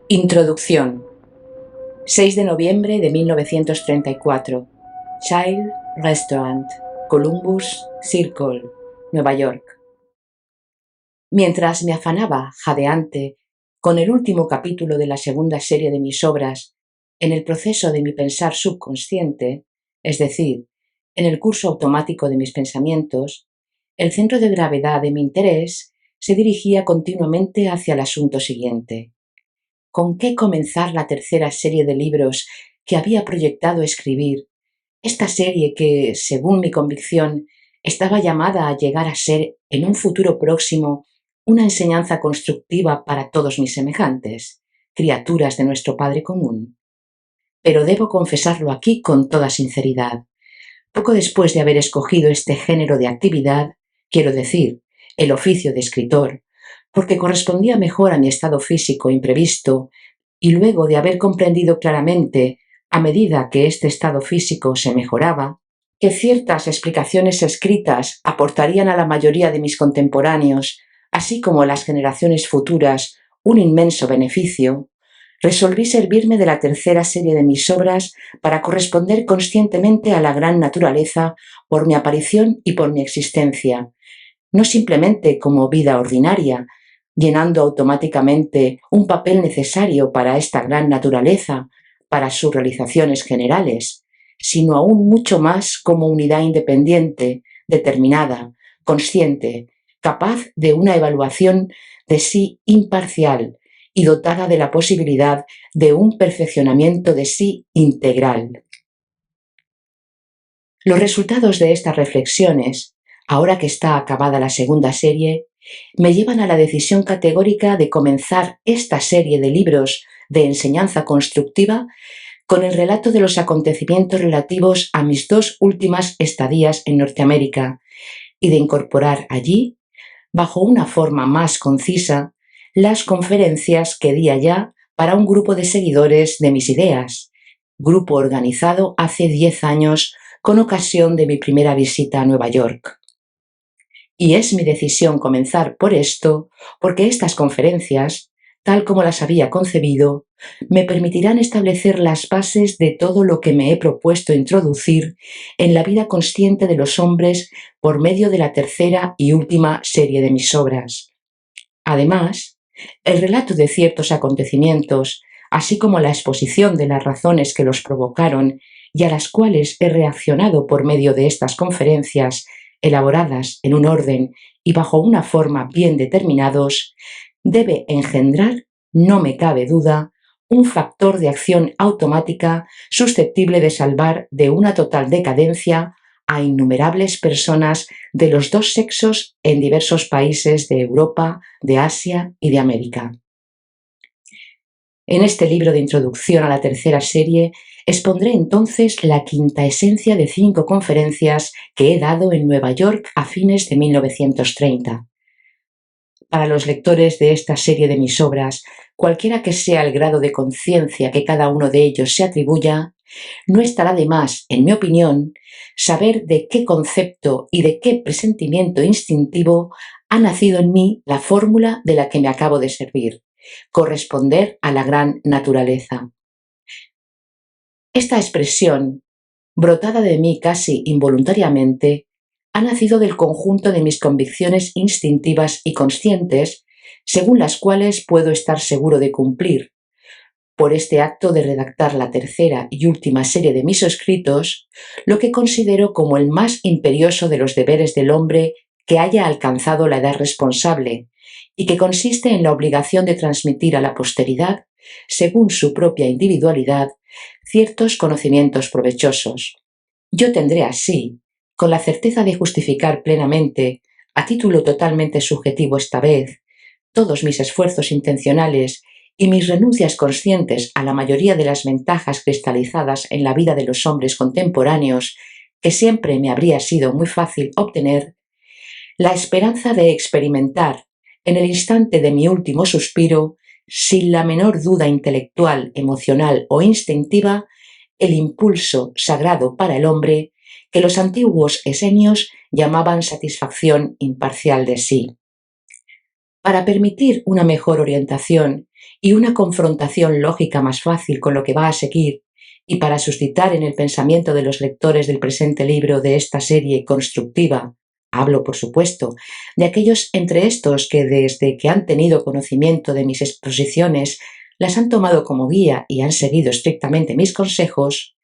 Introducción. 6 de noviembre de 1934. Child Restaurant, Columbus Circle, Nueva York. Mientras me afanaba, jadeante, con el último capítulo de la segunda serie de mis obras, en el proceso de mi pensar subconsciente, es decir, en el curso automático de mis pensamientos, el centro de gravedad de mi interés se dirigía continuamente hacia el asunto siguiente. ¿Con qué comenzar la tercera serie de libros que había proyectado escribir? Esta serie que, según mi convicción, estaba llamada a llegar a ser, en un futuro próximo, una enseñanza constructiva para todos mis semejantes, criaturas de nuestro Padre común. Pero debo confesarlo aquí con toda sinceridad. Poco después de haber escogido este género de actividad, quiero decir, el oficio de escritor, porque correspondía mejor a mi estado físico imprevisto, y luego de haber comprendido claramente, a medida que este estado físico se mejoraba, que ciertas explicaciones escritas aportarían a la mayoría de mis contemporáneos, así como a las generaciones futuras, un inmenso beneficio, resolví servirme de la tercera serie de mis obras para corresponder conscientemente a la gran naturaleza por mi aparición y por mi existencia, no simplemente como vida ordinaria, llenando automáticamente un papel necesario para esta gran naturaleza, para sus realizaciones generales, sino aún mucho más como unidad independiente, determinada, consciente, capaz de una evaluación de sí imparcial y dotada de la posibilidad de un perfeccionamiento de sí integral. Los resultados de estas reflexiones, ahora que está acabada la segunda serie, me llevan a la decisión categórica de comenzar esta serie de libros de enseñanza constructiva con el relato de los acontecimientos relativos a mis dos últimas estadías en Norteamérica y de incorporar allí, bajo una forma más concisa, las conferencias que di allá para un grupo de seguidores de mis ideas, grupo organizado hace 10 años con ocasión de mi primera visita a Nueva York. Y es mi decisión comenzar por esto, porque estas conferencias, tal como las había concebido, me permitirán establecer las bases de todo lo que me he propuesto introducir en la vida consciente de los hombres por medio de la tercera y última serie de mis obras. Además, el relato de ciertos acontecimientos, así como la exposición de las razones que los provocaron y a las cuales he reaccionado por medio de estas conferencias, elaboradas en un orden y bajo una forma bien determinados, debe engendrar, no me cabe duda, un factor de acción automática susceptible de salvar de una total decadencia a innumerables personas de los dos sexos en diversos países de Europa, de Asia y de América. En este libro de introducción a la tercera serie expondré entonces la quinta esencia de 5 conferencias que he dado en Nueva York a fines de 1930. Para los lectores de esta serie de mis obras, cualquiera que sea el grado de conciencia que cada uno de ellos se atribuya, no estará de más, en mi opinión, saber de qué concepto y de qué presentimiento instintivo ha nacido en mí la fórmula de la que me acabo de servir: corresponder a la gran naturaleza. Esta expresión, brotada de mí casi involuntariamente, ha nacido del conjunto de mis convicciones instintivas y conscientes, según las cuales puedo estar seguro de cumplir, por este acto de redactar la tercera y última serie de mis escritos, lo que considero como el más imperioso de los deberes del hombre que haya alcanzado la edad responsable, y que consiste en la obligación de transmitir a la posteridad, según su propia individualidad, ciertos conocimientos provechosos. Yo tendré así, con la certeza de justificar plenamente, a título totalmente subjetivo esta vez, todos mis esfuerzos intencionales y mis renuncias conscientes a la mayoría de las ventajas cristalizadas en la vida de los hombres contemporáneos, que siempre me habría sido muy fácil obtener, la esperanza de experimentar, en el instante de mi último suspiro, sin la menor duda intelectual, emocional o instintiva, el impulso sagrado para el hombre que los antiguos esenios llamaban satisfacción imparcial de sí. Para permitir una mejor orientación y una confrontación lógica más fácil con lo que va a seguir, y para suscitar en el pensamiento de los lectores del presente libro de esta serie constructiva, hablo, por supuesto, de aquellos entre estos que desde que han tenido conocimiento de mis exposiciones las han tomado como guía y han seguido estrictamente mis consejos,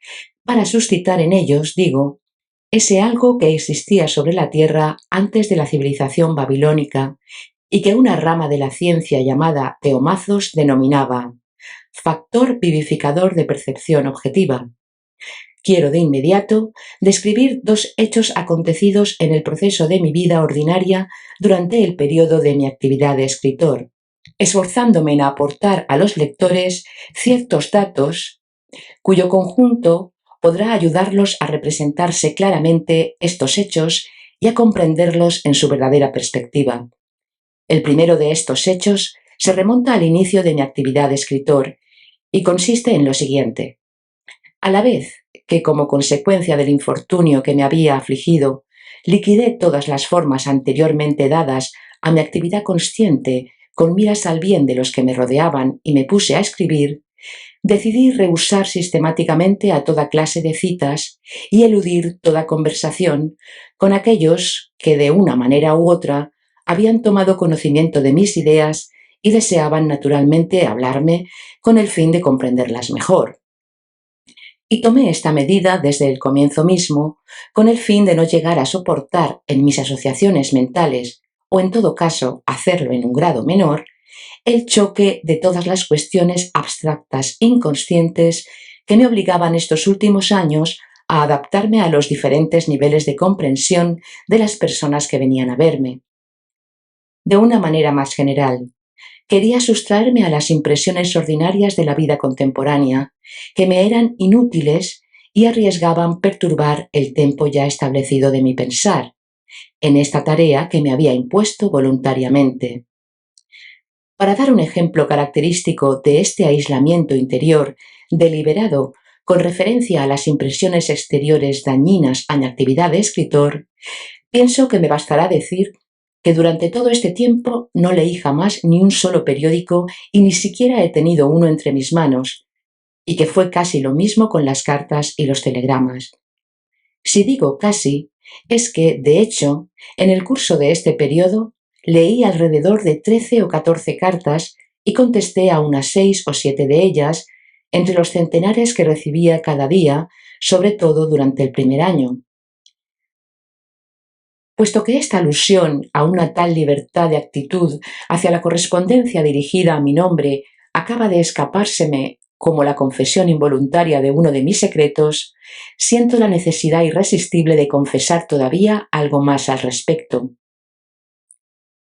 para suscitar en ellos, digo, ese algo que existía sobre la tierra antes de la civilización babilónica y que una rama de la ciencia llamada teomazos denominaba factor vivificador de percepción objetiva. Quiero de inmediato describir dos hechos acontecidos en el proceso de mi vida ordinaria durante el periodo de mi actividad de escritor, esforzándome en aportar a los lectores ciertos datos cuyo conjunto podrá ayudarlos a representarse claramente estos hechos y a comprenderlos en su verdadera perspectiva. El primero de estos hechos se remonta al inicio de mi actividad de escritor y consiste en lo siguiente. A la vez que, como consecuencia del infortunio que me había afligido, liquidé todas las formas anteriormente dadas a mi actividad consciente con miras al bien de los que me rodeaban y me puse a escribir, decidí rehusar sistemáticamente a toda clase de citas y eludir toda conversación con aquellos que, de una manera u otra, habían tomado conocimiento de mis ideas y deseaban naturalmente hablarme con el fin de comprenderlas mejor. Y tomé esta medida desde el comienzo mismo, con el fin de no llegar a soportar en mis asociaciones mentales, o en todo caso hacerlo en un grado menor, el choque de todas las cuestiones abstractas inconscientes que me obligaban estos últimos años a adaptarme a los diferentes niveles de comprensión de las personas que venían a verme. De una manera más general, quería sustraerme a las impresiones ordinarias de la vida contemporánea, que me eran inútiles y arriesgaban perturbar el tempo ya establecido de mi pensar, en esta tarea que me había impuesto voluntariamente. Para dar un ejemplo característico de este aislamiento interior deliberado con referencia a las impresiones exteriores dañinas a mi actividad de escritor, pienso que me bastará decir que durante todo este tiempo no leí jamás ni un solo periódico y ni siquiera he tenido uno entre mis manos, y que fue casi lo mismo con las cartas y los telegramas. Si digo casi, es que, de hecho, en el curso de este periodo leí alrededor de 13 o 14 cartas y contesté a unas 6 o 7 de ellas, entre los centenares que recibía cada día, sobre todo durante el primer año. Puesto que esta alusión a una tal libertad de actitud hacia la correspondencia dirigida a mi nombre acaba de escapárseme como la confesión involuntaria de uno de mis secretos, siento la necesidad irresistible de confesar todavía algo más al respecto.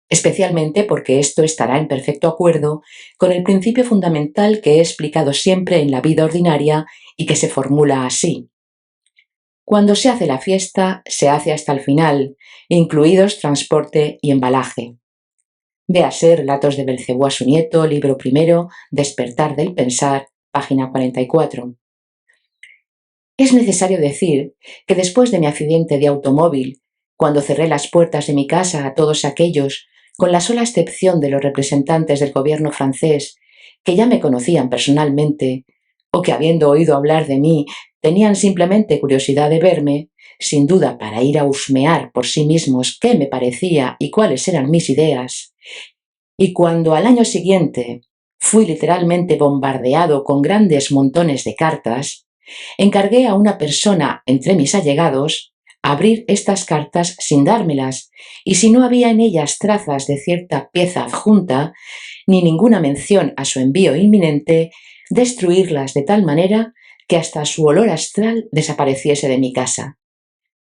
Especialmente porque esto estará en perfecto acuerdo con el principio fundamental que he explicado siempre en la vida ordinaria y que se formula así. Cuando se hace la fiesta, se hace hasta el final, incluidos transporte y embalaje. Véase Relatos de Belcebú a su nieto, libro primero, Despertar del pensar, página 44. Es necesario decir que después de mi accidente de automóvil, cuando cerré las puertas de mi casa a todos aquellos, con la sola excepción de los representantes del gobierno francés, que ya me conocían personalmente, o que habiendo oído hablar de mí tenían simplemente curiosidad de verme, sin duda para ir a husmear por sí mismos qué me parecía y cuáles eran mis ideas, y cuando al año siguiente fui literalmente bombardeado con grandes montones de cartas, encargué a una persona entre mis allegados abrir estas cartas sin dármelas, y si no había en ellas trazas de cierta pieza adjunta, ni ninguna mención a su envío inminente, destruirlas de tal manera que hasta su olor astral desapareciese de mi casa.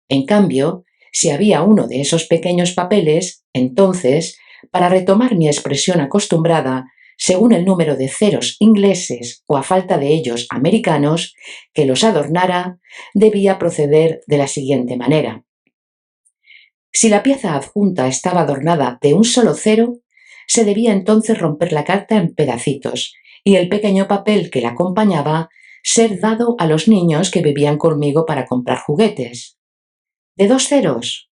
En cambio, si había uno de esos pequeños papeles, entonces, para retomar mi expresión acostumbrada, según el número de ceros ingleses o a falta de ellos americanos, que los adornara, debía proceder de la siguiente manera. Si la pieza adjunta estaba adornada de un solo cero, se debía entonces romper la carta en pedacitos y el pequeño papel que la acompañaba ser dado a los niños que vivían conmigo para comprar juguetes. ¿De 2 ceros?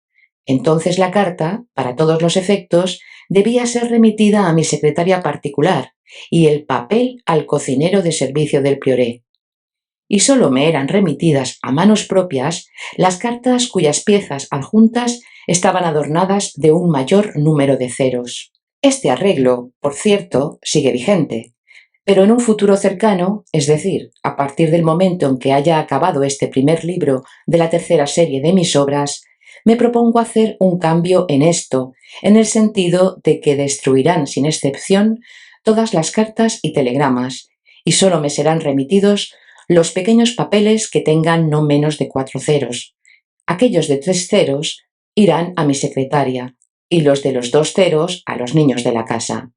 Entonces la carta, para todos los efectos, debía ser remitida a mi secretaria particular, y el papel al cocinero de servicio del prioré. Y solo me eran remitidas a manos propias las cartas cuyas piezas adjuntas estaban adornadas de un mayor número de ceros. Este arreglo, por cierto, sigue vigente, pero en un futuro cercano, es decir, a partir del momento en que haya acabado este primer libro de la tercera serie de mis obras, me propongo hacer un cambio en esto, en el sentido de que destruirán sin excepción todas las cartas y telegramas, y solo me serán remitidos los pequeños papeles que tengan no menos de 4 ceros. Aquellos de 3 ceros irán a mi secretaria, y los de los 2 ceros a los niños de la casa.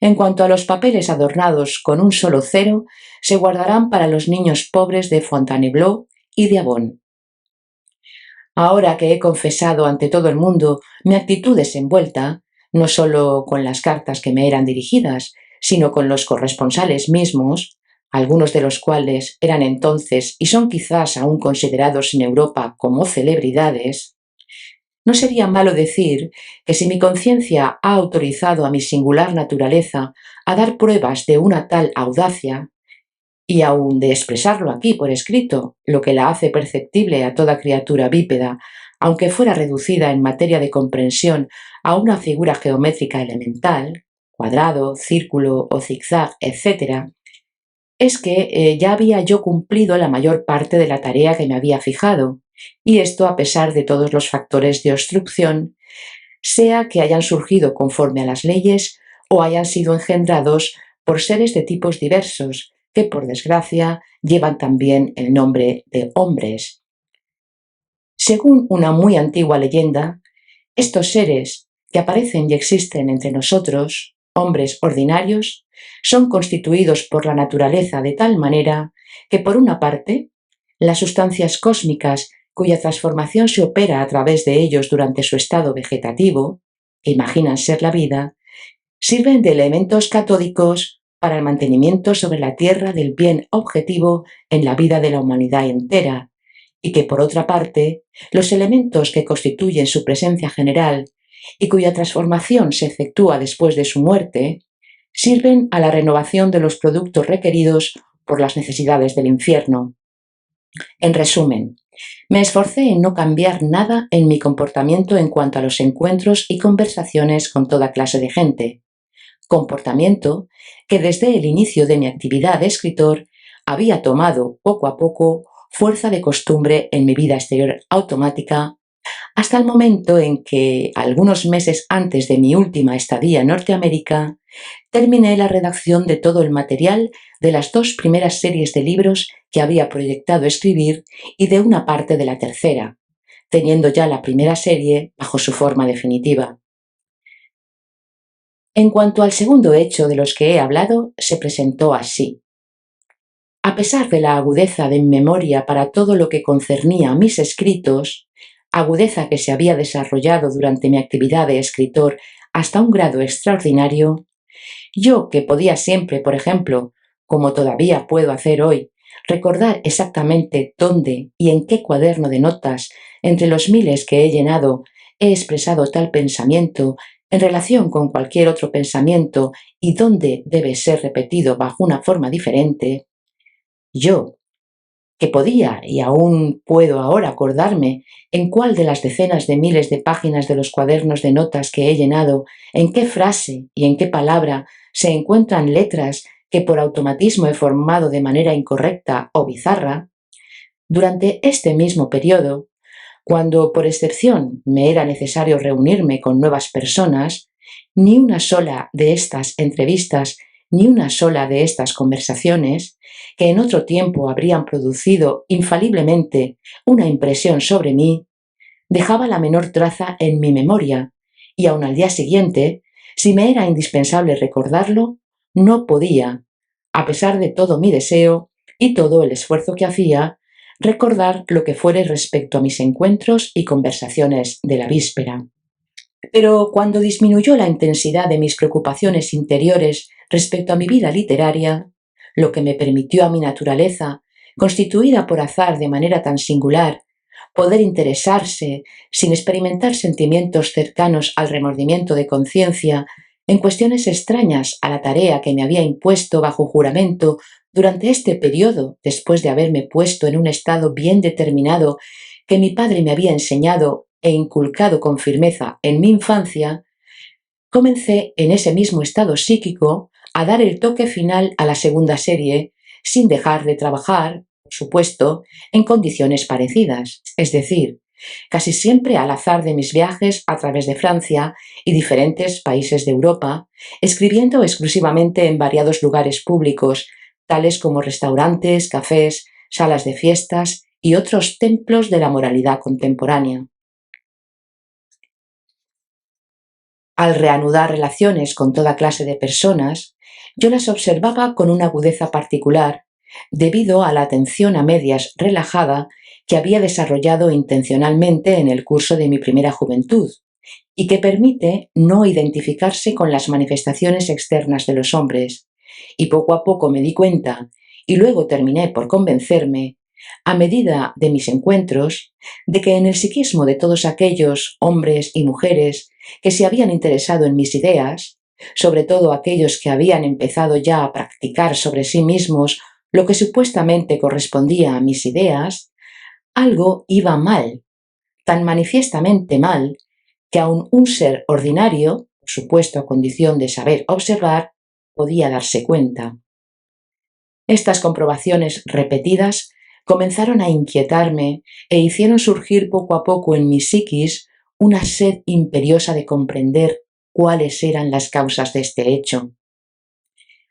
En cuanto a los papeles adornados con un solo cero, se guardarán para los niños pobres de Fontainebleau y de Avon. Ahora que he confesado ante todo el mundo mi actitud desenvuelta, no solo con las cartas que me eran dirigidas, sino con los corresponsales mismos, algunos de los cuales eran entonces y son quizás aún considerados en Europa como celebridades, no sería malo decir que si mi conciencia ha autorizado a mi singular naturaleza a dar pruebas de una tal audacia, y aun de expresarlo aquí por escrito, lo que la hace perceptible a toda criatura bípeda, aunque fuera reducida en materia de comprensión a una figura geométrica elemental, cuadrado, círculo o zigzag, etc., es que ya había yo cumplido la mayor parte de la tarea que me había fijado, y esto a pesar de todos los factores de obstrucción, sea que hayan surgido conforme a las leyes o hayan sido engendrados por seres de tipos diversos, que por desgracia llevan también el nombre de hombres. Según una muy antigua leyenda, estos seres que aparecen y existen entre nosotros, hombres ordinarios, son constituidos por la naturaleza de tal manera que, por una parte, las sustancias cósmicas cuya transformación se opera a través de ellos durante su estado vegetativo, que imaginan ser la vida, sirven de elementos catódicos para el mantenimiento sobre la tierra del bien objetivo en la vida de la humanidad entera, y que, por otra parte, los elementos que constituyen su presencia general y cuya transformación se efectúa después de su muerte, sirven a la renovación de los productos requeridos por las necesidades del infierno. En resumen, me esforcé en no cambiar nada en mi comportamiento en cuanto a los encuentros y conversaciones con toda clase de gente, comportamiento que desde el inicio de mi actividad de escritor había tomado poco a poco fuerza de costumbre en mi vida exterior automática, hasta el momento en que, algunos meses antes de mi última estadía en Norteamérica, terminé la redacción de todo el material de las 2 primeras series de libros que había proyectado escribir y de una parte de la tercera, teniendo ya la primera serie bajo su forma definitiva. En cuanto al segundo hecho de los que he hablado, se presentó así. A pesar de la agudeza de mi memoria para todo lo que concernía a mis escritos, agudeza que se había desarrollado durante mi actividad de escritor hasta un grado extraordinario, yo que podía siempre, por ejemplo, como todavía puedo hacer hoy, recordar exactamente dónde y en qué cuaderno de notas, entre los miles que he llenado, he expresado tal pensamiento en relación con cualquier otro pensamiento y dónde debe ser repetido bajo una forma diferente, yo, que podía y aún puedo ahora acordarme en cuál de las decenas de miles de páginas de los cuadernos de notas que he llenado, en qué frase y en qué palabra se encuentran letras que por automatismo he formado de manera incorrecta o bizarra, durante este mismo periodo, cuando por excepción me era necesario reunirme con nuevas personas, ni una sola de estas entrevistas ni una sola de estas conversaciones, que en otro tiempo habrían producido infaliblemente una impresión sobre mí, dejaba la menor traza en mi memoria, y aun al día siguiente, si me era indispensable recordarlo, no podía, a pesar de todo mi deseo y todo el esfuerzo que hacía, recordar lo que fuere respecto a mis encuentros y conversaciones de la víspera. Pero cuando disminuyó la intensidad de mis preocupaciones interiores respecto a mi vida literaria, lo que me permitió a mi naturaleza, constituida por azar de manera tan singular, poder interesarse, sin experimentar sentimientos cercanos al remordimiento de conciencia, En cuestiones extrañas a la tarea que me había impuesto bajo juramento durante este periodo, después de haberme puesto en un estado bien determinado que mi padre me había enseñado e inculcado con firmeza en mi infancia, comencé en ese mismo estado psíquico a dar el toque final a la segunda serie, sin dejar de trabajar, por supuesto, en condiciones parecidas, es decir, casi siempre al azar de mis viajes a través de Francia y diferentes países de Europa, escribiendo exclusivamente en variados lugares públicos, tales como restaurantes, cafés, salas de fiestas y otros templos de la moralidad contemporánea. Al reanudar relaciones con toda clase de personas, yo las observaba con una agudeza particular, debido a la atención a medias relajada que había desarrollado intencionalmente en el curso de mi primera juventud, y que permite no identificarse con las manifestaciones externas de los hombres. Y poco a poco me di cuenta, y luego terminé por convencerme, a medida de mis encuentros, de que en el psiquismo de todos aquellos hombres y mujeres que se habían interesado en mis ideas, sobre todo aquellos que habían empezado ya a practicar sobre sí mismos lo que supuestamente correspondía a mis ideas, algo iba mal, tan manifiestamente mal, que aun un ser ordinario, por supuesto a condición de saber observar, podía darse cuenta. Estas comprobaciones repetidas comenzaron a inquietarme e hicieron surgir poco a poco en mi psiquis una sed imperiosa de comprender cuáles eran las causas de este hecho.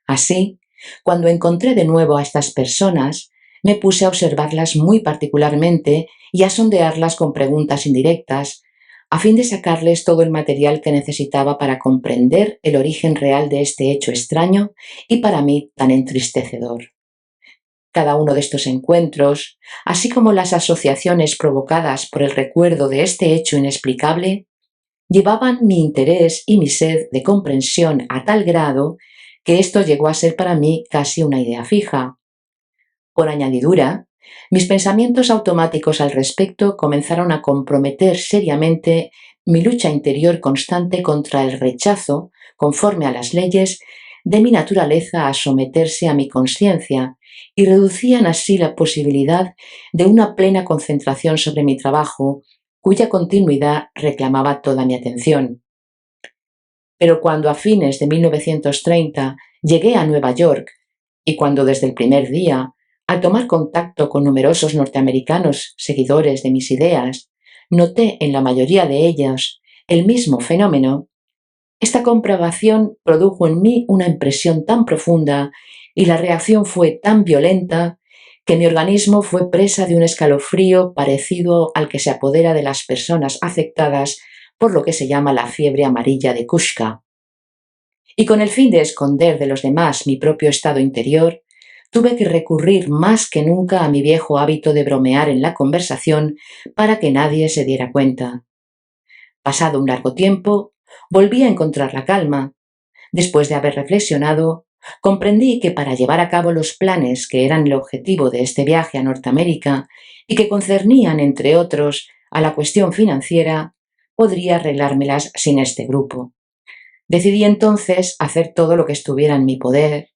Así, cuando encontré de nuevo a estas personas, me puse a observarlas muy particularmente y a sondearlas con preguntas indirectas, a fin de sacarles todo el material que necesitaba para comprender el origen real de este hecho extraño y para mí tan entristecedor. Cada uno de estos encuentros, así como las asociaciones provocadas por el recuerdo de este hecho inexplicable, llevaban mi interés y mi sed de comprensión a tal grado que esto llegó a ser para mí casi una idea fija. Por añadidura, mis pensamientos automáticos al respecto comenzaron a comprometer seriamente mi lucha interior constante contra el rechazo, conforme a las leyes, de mi naturaleza a someterse a mi conciencia, y reducían así la posibilidad de una plena concentración sobre mi trabajo, cuya continuidad reclamaba toda mi atención. Pero cuando a fines de 1930 llegué a Nueva York, y cuando desde el primer día, al tomar contacto con numerosos norteamericanos seguidores de mis ideas, noté en la mayoría de ellos el mismo fenómeno, esta comprobación produjo en mí una impresión tan profunda y la reacción fue tan violenta que mi organismo fue presa de un escalofrío parecido al que se apodera de las personas afectadas por lo que se llama la fiebre amarilla de Kushka. Y con el fin de esconder de los demás mi propio estado interior, tuve que recurrir más que nunca a mi viejo hábito de bromear en la conversación para que nadie se diera cuenta. Pasado un largo tiempo, volví a encontrar la calma. Después de haber reflexionado, comprendí que para llevar a cabo los planes que eran el objetivo de este viaje a Norteamérica y que concernían, entre otros, a la cuestión financiera, podría arreglármelas sin este grupo. Decidí entonces hacer todo lo que estuviera en mi poder.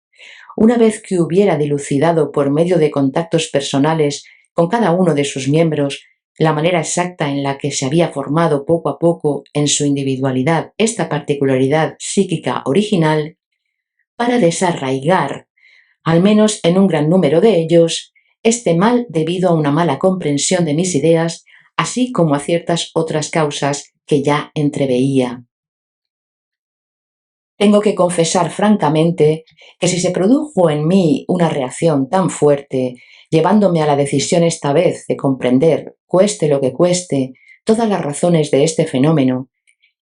Una vez que hubiera dilucidado por medio de contactos personales con cada uno de sus miembros la manera exacta en la que se había formado poco a poco en su individualidad esta particularidad psíquica original, para desarraigar, al menos en un gran número de ellos, este mal debido a una mala comprensión de mis ideas, así como a ciertas otras causas que ya entreveía. Tengo que confesar francamente que si se produjo en mí una reacción tan fuerte, llevándome a la decisión esta vez de comprender, cueste lo que cueste, todas las razones de este fenómeno,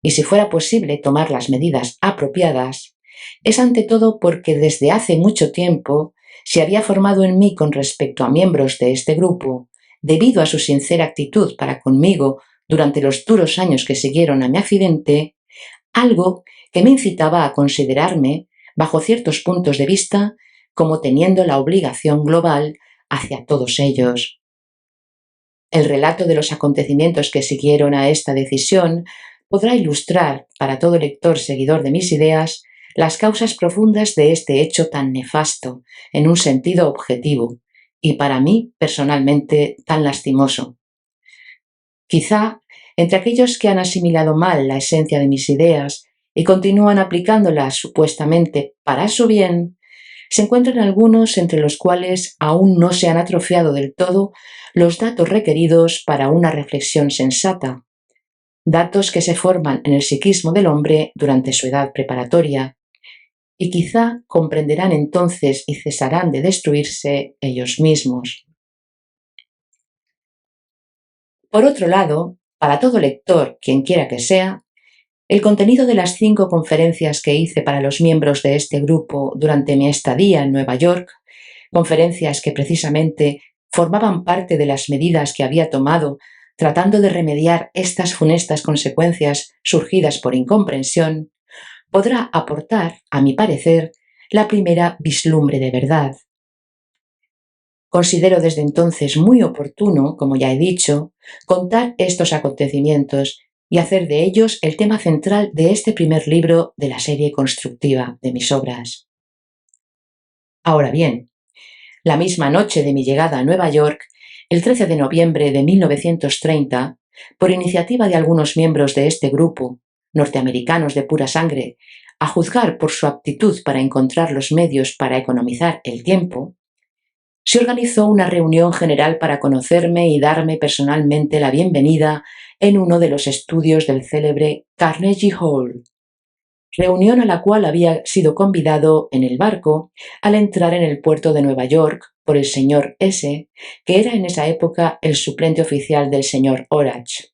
y si fuera posible tomar las medidas apropiadas, es ante todo porque desde hace mucho tiempo se había formado en mí con respecto a miembros de este grupo, debido a su sincera actitud para conmigo durante los duros años que siguieron a mi accidente, algo que me incitaba a considerarme, bajo ciertos puntos de vista, como teniendo la obligación global hacia todos ellos. El relato de los acontecimientos que siguieron a esta decisión podrá ilustrar para todo lector seguidor de mis ideas las causas profundas de este hecho tan nefasto en un sentido objetivo y para mí personalmente tan lastimoso. Quizá entre aquellos que han asimilado mal la esencia de mis ideas y continúan aplicándolas supuestamente para su bien, se encuentran algunos entre los cuales aún no se han atrofiado del todo los datos requeridos para una reflexión sensata, datos que se forman en el psiquismo del hombre durante su edad preparatoria, y quizá comprenderán entonces y cesarán de destruirse ellos mismos. Por otro lado, para todo lector, quien quiera que sea, el contenido de las 5 conferencias que hice para los miembros de este grupo durante mi estadía en Nueva York, conferencias que precisamente formaban parte de las medidas que había tomado tratando de remediar estas funestas consecuencias surgidas por incomprensión, podrá aportar, a mi parecer, la primera vislumbre de verdad. Considero desde entonces muy oportuno, como ya he dicho, contar estos acontecimientos y hacer de ellos el tema central de este primer libro de la serie constructiva de mis obras. Ahora bien, la misma noche de mi llegada a Nueva York, el 13 de noviembre de 1930, por iniciativa de algunos miembros de este grupo, norteamericanos de pura sangre, a juzgar por su aptitud para encontrar los medios para economizar el tiempo, se organizó una reunión general para conocerme y darme personalmente la bienvenida en uno de los estudios del célebre Carnegie Hall, reunión a la cual había sido convidado en el barco al entrar en el puerto de Nueva York por el señor S., que era en esa época el suplente oficial del señor Orage.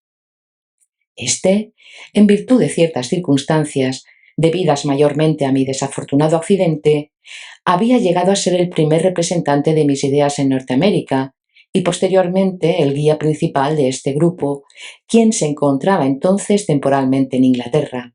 Este, en virtud de ciertas circunstancias, debidas mayormente a mi desafortunado accidente, había llegado a ser el primer representante de mis ideas en Norteamérica y posteriormente el guía principal de este grupo, quien se encontraba entonces temporalmente en Inglaterra.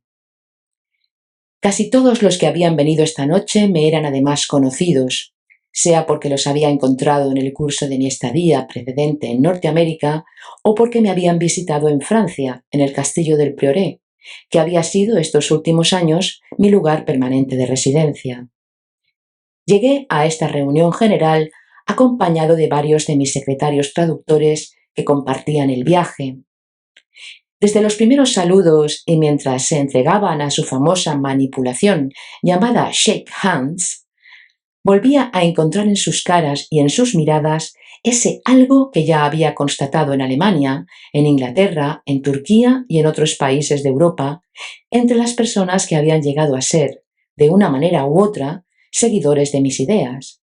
Casi todos los que habían venido esta noche me eran además conocidos, sea porque los había encontrado en el curso de mi estadía precedente en Norteamérica o porque me habían visitado en Francia, en el castillo del Priorat, que había sido estos últimos años mi lugar permanente de residencia. Llegué a esta reunión general acompañado de varios de mis secretarios traductores que compartían el viaje. Desde los primeros saludos y mientras se entregaban a su famosa manipulación llamada shake hands, volvía a encontrar en sus caras y en sus miradas ese algo que ya había constatado en Alemania, en Inglaterra, en Turquía y en otros países de Europa, entre las personas que habían llegado a ser, de una manera u otra, seguidores de mis ideas.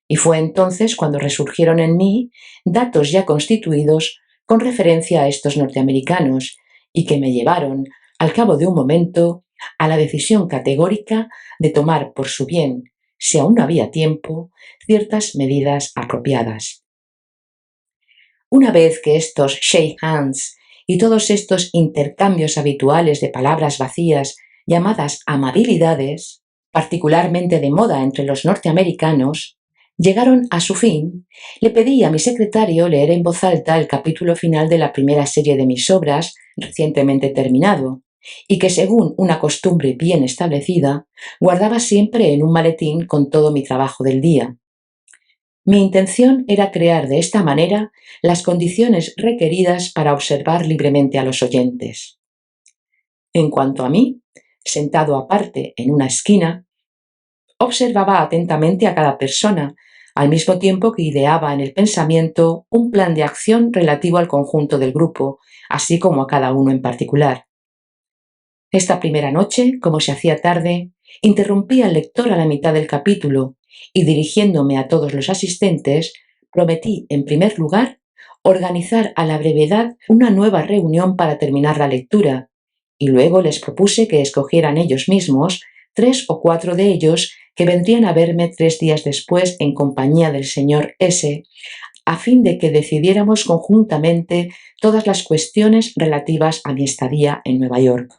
Y fue entonces cuando resurgieron en mí datos ya constituidos con referencia a estos norteamericanos y que me llevaron, al cabo de un momento, a la decisión categórica de tomar por su bien, si aún no había tiempo, ciertas medidas apropiadas. Una vez que estos shake hands y todos estos intercambios habituales de palabras vacías llamadas amabilidades, particularmente de moda entre los norteamericanos, llegaron a su fin, le pedí a mi secretario leer en voz alta el capítulo final de la primera serie de mis obras, recientemente terminado, y que según una costumbre bien establecida, guardaba siempre en un maletín con todo mi trabajo del día. Mi intención era crear de esta manera las condiciones requeridas para observar libremente a los oyentes. En cuanto a mí, sentado aparte en una esquina, observaba atentamente a cada persona, al mismo tiempo que ideaba en el pensamiento un plan de acción relativo al conjunto del grupo, así como a cada uno en particular. Esta primera noche, como se hacía tarde, interrumpí al lector a la mitad del capítulo y, dirigiéndome a todos los asistentes, prometí, en primer lugar, organizar a la brevedad una nueva reunión para terminar la lectura, y luego les propuse que escogieran ellos mismos 3 o 4 de ellos que vendrían a verme 3 días después en compañía del señor S., a fin de que decidiéramos conjuntamente todas las cuestiones relativas a mi estadía en Nueva York.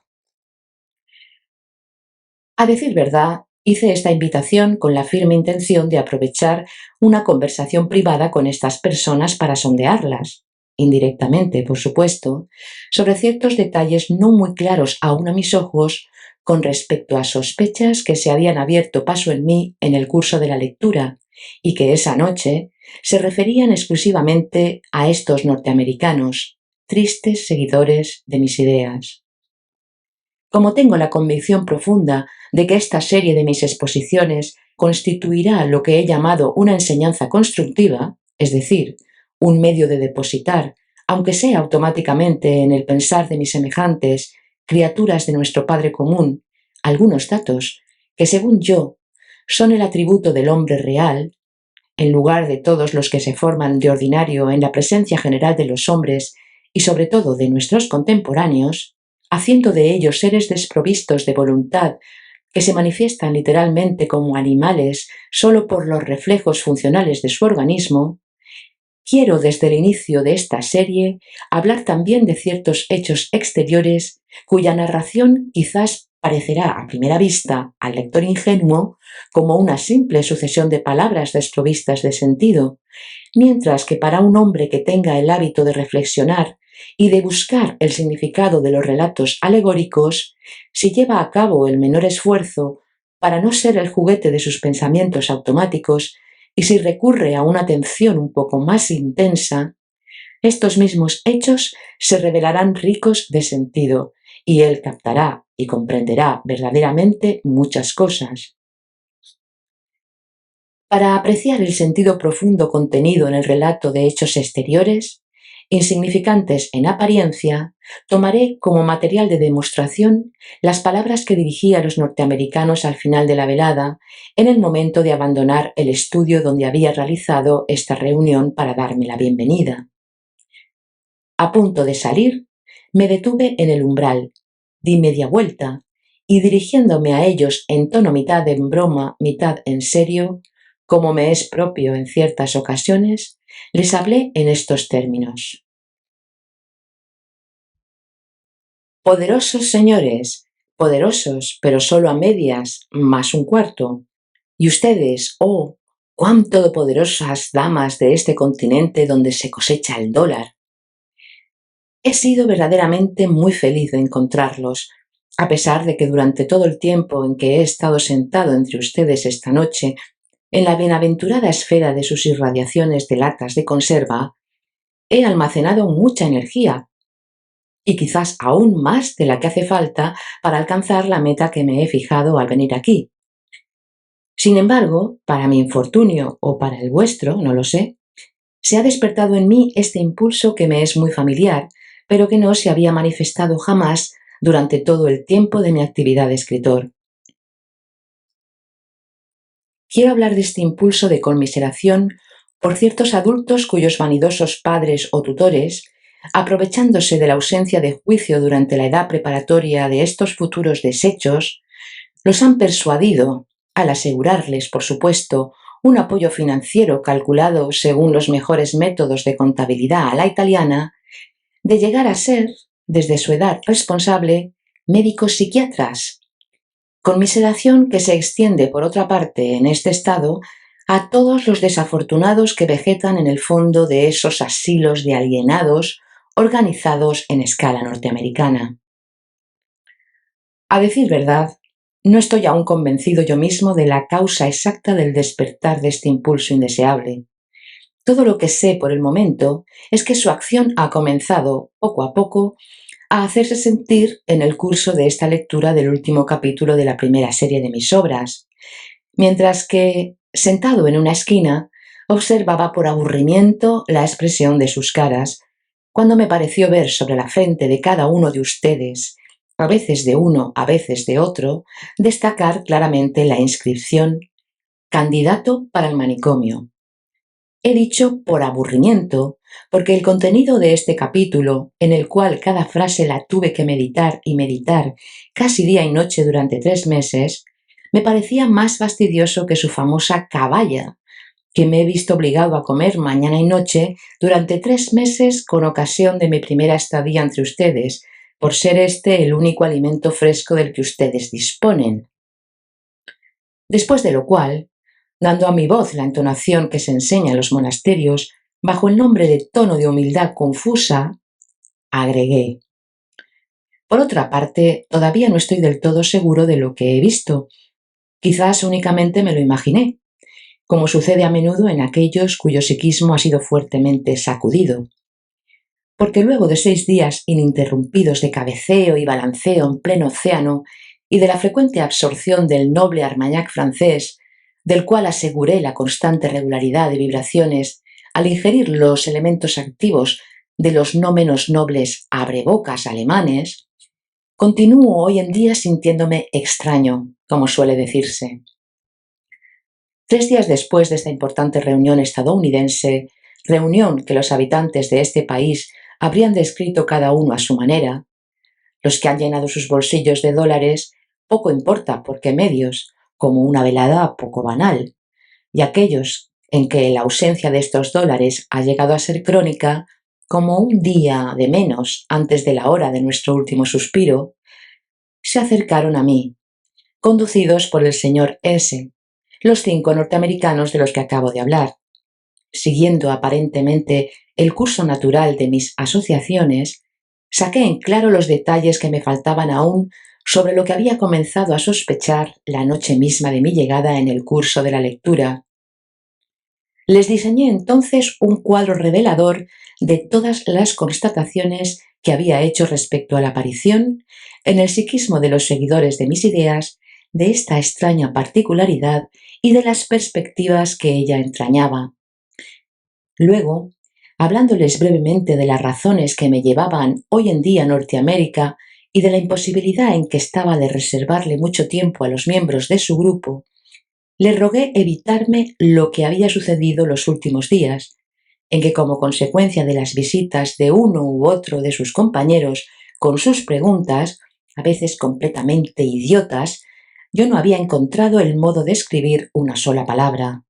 A decir verdad, hice esta invitación con la firme intención de aprovechar una conversación privada con estas personas para sondearlas, indirectamente por supuesto, sobre ciertos detalles no muy claros aún a mis ojos con respecto a sospechas que se habían abierto paso en mí en el curso de la lectura y que esa noche se referían exclusivamente a estos norteamericanos, tristes seguidores de mis ideas. Como tengo la convicción profunda de que esta serie de mis exposiciones constituirá lo que he llamado una enseñanza constructiva, es decir, un medio de depositar, aunque sea automáticamente en el pensar de mis semejantes, criaturas de nuestro Padre común, algunos datos que, según yo, son el atributo del hombre real, en lugar de todos los que se forman de ordinario en la presencia general de los hombres y sobre todo de nuestros contemporáneos, haciendo de ellos seres desprovistos de voluntad que se manifiestan literalmente como animales solo por los reflejos funcionales de su organismo, quiero desde el inicio de esta serie hablar también de ciertos hechos exteriores cuya narración quizás parecerá a primera vista al lector ingenuo como una simple sucesión de palabras desprovistas de sentido, mientras que para un hombre que tenga el hábito de reflexionar y de buscar el significado de los relatos alegóricos, si lleva a cabo el menor esfuerzo para no ser el juguete de sus pensamientos automáticos y si recurre a una atención un poco más intensa, estos mismos hechos se revelarán ricos de sentido y él captará y comprenderá verdaderamente muchas cosas. Para apreciar el sentido profundo contenido en el relato de hechos exteriores, insignificantes en apariencia, tomaré como material de demostración las palabras que dirigí a los norteamericanos al final de la velada, en el momento de abandonar el estudio donde había realizado esta reunión para darme la bienvenida. A punto de salir, me detuve en el umbral, di media vuelta y dirigiéndome a ellos en tono mitad en broma, mitad en serio, como me es propio en ciertas ocasiones, les hablé en estos términos. Poderosos señores, poderosos, pero solo a medias, más un cuarto. Y ustedes, oh, cuán todopoderosas damas de este continente donde se cosecha el dólar. He sido verdaderamente muy feliz de encontrarlos, a pesar de que durante todo el tiempo en que he estado sentado entre ustedes esta noche, en la bienaventurada esfera de sus irradiaciones de latas de conserva, he almacenado mucha energía, y quizás aún más de la que hace falta para alcanzar la meta que me he fijado al venir aquí. Sin embargo, para mi infortunio o para el vuestro, no lo sé, se ha despertado en mí este impulso que me es muy familiar, pero que no se había manifestado jamás durante todo el tiempo de mi actividad de escritor. Quiero hablar de este impulso de conmiseración por ciertos adultos cuyos vanidosos padres o tutores, aprovechándose de la ausencia de juicio durante la edad preparatoria de estos futuros desechos, los han persuadido, al asegurarles, por supuesto, un apoyo financiero calculado según los mejores métodos de contabilidad a la italiana, de llegar a ser, desde su edad responsable, médicos psiquiatras, conmiseración que se extiende, por otra parte, en este estado, a todos los desafortunados que vegetan en el fondo de esos asilos de alienados organizados en escala norteamericana. A decir verdad, no estoy aún convencido yo mismo de la causa exacta del despertar de este impulso indeseable. Todo lo que sé por el momento es que su acción ha comenzado, poco a poco, a hacerse sentir en el curso de esta lectura del último capítulo de la primera serie de mis obras, mientras que, sentado en una esquina, observaba por aburrimiento la expresión de sus caras, cuando me pareció ver sobre la frente de cada uno de ustedes, a veces de uno, a veces de otro, destacar claramente la inscripción «Candidato para el manicomio». He dicho por aburrimiento, porque el contenido de este capítulo, en el cual cada frase la tuve que meditar y meditar casi día y noche durante 3 meses, me parecía más fastidioso que su famosa caballa, que me he visto obligado a comer mañana y noche durante 3 meses con ocasión de mi primera estadía entre ustedes, por ser este el único alimento fresco del que ustedes disponen. Después de lo cual, dando a mi voz la entonación que se enseña en los monasterios bajo el nombre de tono de humildad confusa, agregué: por otra parte, todavía no estoy del todo seguro de lo que he visto. Quizás únicamente me lo imaginé, como sucede a menudo en aquellos cuyo psiquismo ha sido fuertemente sacudido. Porque luego de 6 días ininterrumpidos de cabeceo y balanceo en pleno océano y de la frecuente absorción del noble Armagnac francés, del cual aseguré la constante regularidad de vibraciones al ingerir los elementos activos de los no menos nobles abrebocas alemanes, continúo hoy en día sintiéndome extraño, como suele decirse. 3 días después de esta importante reunión estadounidense, reunión que los habitantes de este país habrían descrito cada uno a su manera, los que han llenado sus bolsillos de dólares, poco importa por qué medios, como una velada poco banal, y aquellos en que la ausencia de estos dólares ha llegado a ser crónica, como un día de menos antes de la hora de nuestro último suspiro, se acercaron a mí, conducidos por el señor S., los 5 norteamericanos de los que acabo de hablar. Siguiendo aparentemente el curso natural de mis asociaciones, saqué en claro los detalles que me faltaban aún sobre lo que había comenzado a sospechar la noche misma de mi llegada en el curso de la lectura. Les diseñé entonces un cuadro revelador de todas las constataciones que había hecho respecto a la aparición, en el psiquismo de los seguidores de mis ideas, de esta extraña particularidad y de las perspectivas que ella entrañaba. Luego, hablándoles brevemente de las razones que me llevaban hoy en día a Norteamérica y de la imposibilidad en que estaba de reservarle mucho tiempo a los miembros de su grupo, le rogué evitarme lo que había sucedido los últimos días, en que como consecuencia de las visitas de uno u otro de sus compañeros con sus preguntas, a veces completamente idiotas, yo no había encontrado el modo de escribir una sola palabra.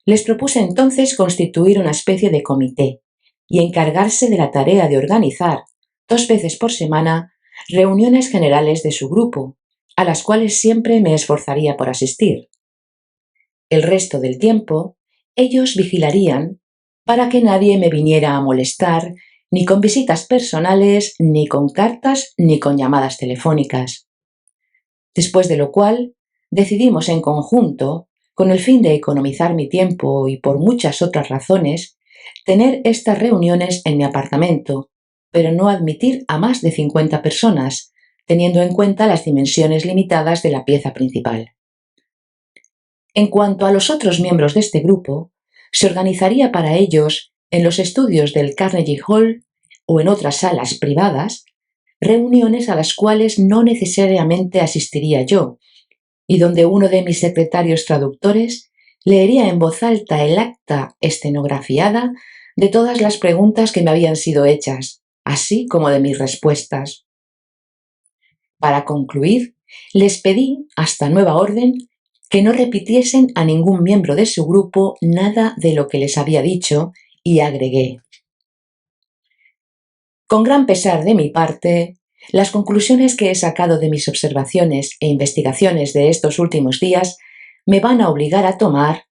Les propuse entonces constituir una especie de comité y encargarse de la tarea de organizar, 2 veces por semana, reuniones generales de su grupo, a las cuales siempre me esforzaría por asistir. El resto del tiempo, ellos vigilarían para que nadie me viniera a molestar, ni con visitas personales, ni con cartas, ni con llamadas telefónicas. Después de lo cual, decidimos en conjunto, con el fin de economizar mi tiempo y por muchas otras razones, tener estas reuniones en mi apartamento, pero no admitir a más de 50 personas, teniendo en cuenta las dimensiones limitadas de la pieza principal. En cuanto a los otros miembros de este grupo, se organizaría para ellos, en los estudios del Carnegie Hall o en otras salas privadas, reuniones a las cuales no necesariamente asistiría yo, y donde uno de mis secretarios traductores leería en voz alta el acta estenografiada de todas las preguntas que me habían sido hechas, así como de mis respuestas. Para concluir, les pedí, hasta nueva orden, que no repitiesen a ningún miembro de su grupo nada de lo que les había dicho, y agregué: con gran pesar de mi parte, las conclusiones que he sacado de mis observaciones e investigaciones de estos últimos días me van a obligar a tomar,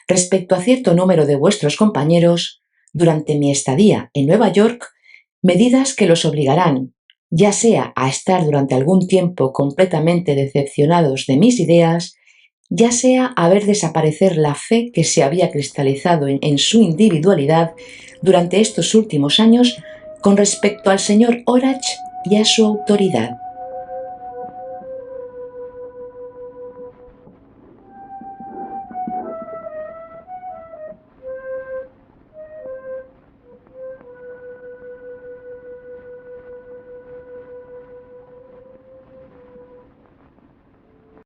respecto a cierto número de vuestros compañeros, durante mi estadía en Nueva York, medidas que los obligarán, ya sea a estar durante algún tiempo completamente decepcionados de mis ideas, ya sea a ver desaparecer la fe que se había cristalizado en su individualidad durante estos últimos años con respecto al señor Orach y a su autoridad.